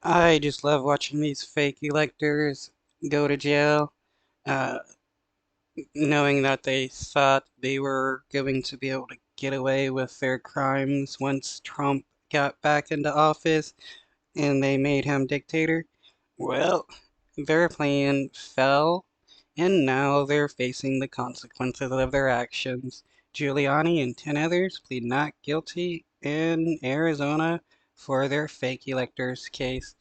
I just love watching these fake electors go to jail, uh, knowing that they thought they were going to be able to get away with their crimes once Trump got back into office and they made him dictator. Well, their plan fell, and now they're facing the consequences of their actions. Giuliani and 10 others plead not guilty in Arizona for their fake electors case.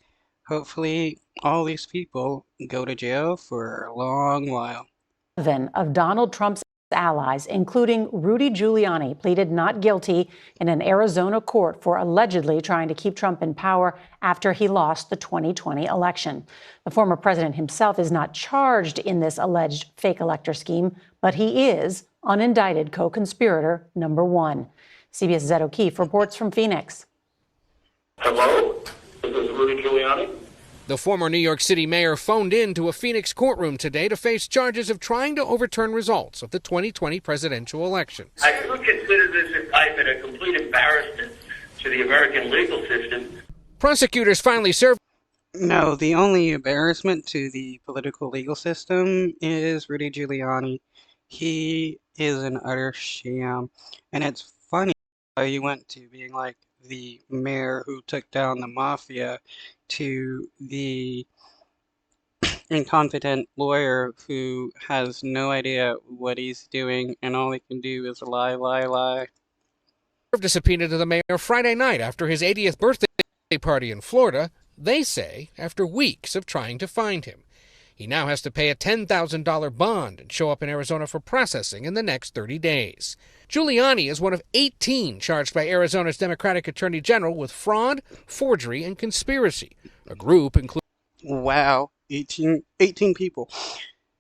Hopefully, all these people go to jail for a long while. 7 of Donald Trump's allies, including Rudy Giuliani, pleaded not guilty in an Arizona court for allegedly trying to keep Trump in power after he lost the 2020 election. The former president himself is not charged in this alleged fake elector scheme, but he is unindicted co-conspirator number 1. CBS' Zed O'Keefe reports from Phoenix. Hello, this is Rudy Giuliani. The former New York City mayor phoned in to a Phoenix courtroom today to face charges of trying to overturn results of the 2020 presidential election. I would consider this indictment a complete embarrassment to the American legal system. Prosecutors finally served. No, the only embarrassment to the political legal system is Rudy Giuliani. He is an utter sham. And it's funny how you went to being like the mayor who took down the mafia to the incompetent lawyer who has no idea what he's doing and all he can do is lie, lie, lie. Served a subpoena to the mayor Friday night after his 80th birthday party in Florida, they say after weeks of trying to find him. He now has to pay a $10,000 bond and show up in Arizona for processing in the next 30 days. Giuliani is one of 18 charged by Arizona's Democratic Attorney General with fraud, forgery, and conspiracy. A group includes... Wow, 18 people.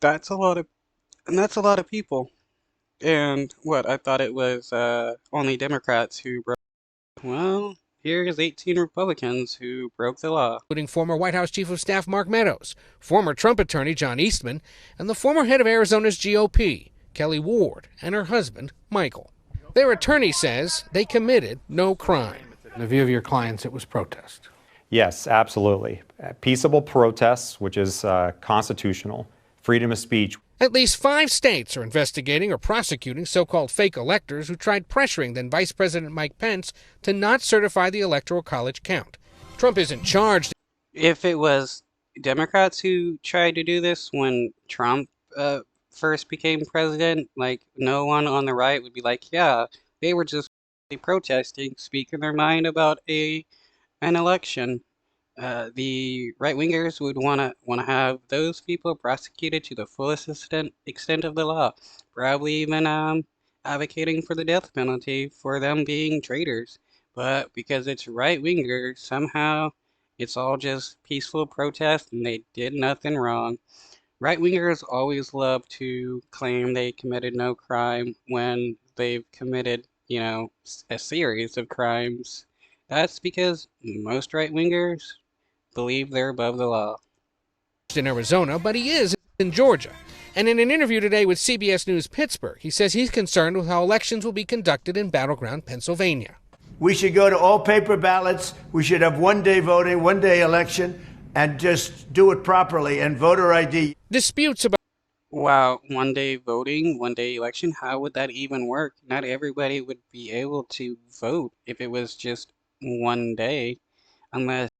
That's a lot of people. And what, I thought it was only Democrats who broke. Well, here's 18 Republicans who broke the law. Including former White House Chief of Staff Mark Meadows, former Trump attorney John Eastman, and the former head of Arizona's GOP, Kelly Ward, and her husband, Michael. Their attorney says they committed no crime. In the view of your clients, it was protest. Yes, absolutely. Peaceable protests, which is constitutional, freedom of speech. At least 5 states are investigating or prosecuting so-called fake electors who tried pressuring then Vice President Mike Pence to not certify the Electoral College count. Trump isn't charged. If it was Democrats who tried to do this when Trump first became president, like no one on the right would be like, yeah, they were just protesting, speaking their mind about an election. The right-wingers would want to have those people prosecuted to the fullest extent of the law, probably even advocating for the death penalty for them being traitors. But because it's right-wingers, somehow it's all just peaceful protest and they did nothing wrong. Right-wingers always love to claim they committed no crime when they've committed, a series of crimes. That's because most right-wingers believe they're above the law. In Arizona, but he is in Georgia. And in an interview today with CBS News Pittsburgh, he says he's concerned with how elections will be conducted in battleground Pennsylvania. We should go to all paper ballots. We should have one-day voting, one-day election, and just do it properly, and voter ID. Disputes about... Wow, one-day voting, one-day election, how would that even work? Not everybody would be able to vote if it was just one day, unless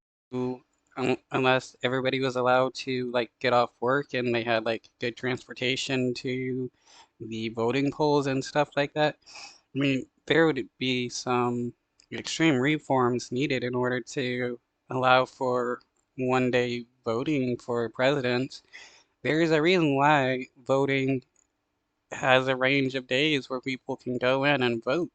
everybody was allowed to get off work and they had good transportation to the voting polls and stuff like that. I mean, there would be some extreme reforms needed in order to allow for one-day voting for presidents. There is a reason why voting has a range of days where people can go in and vote.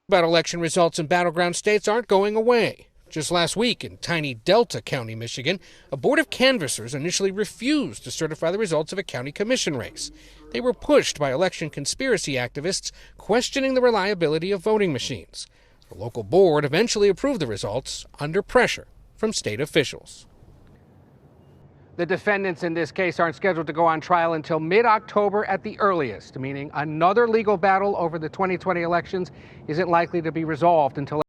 About election results in battleground states aren't going away. Just last week in tiny Delta County, Michigan, a board of canvassers initially refused to certify the results of a county commission race. They were pushed by election conspiracy activists questioning the reliability of voting machines. The local board eventually approved the results under pressure from state officials. The defendants in this case aren't scheduled to go on trial until mid-October at the earliest, meaning another legal battle over the 2020 elections isn't likely to be resolved until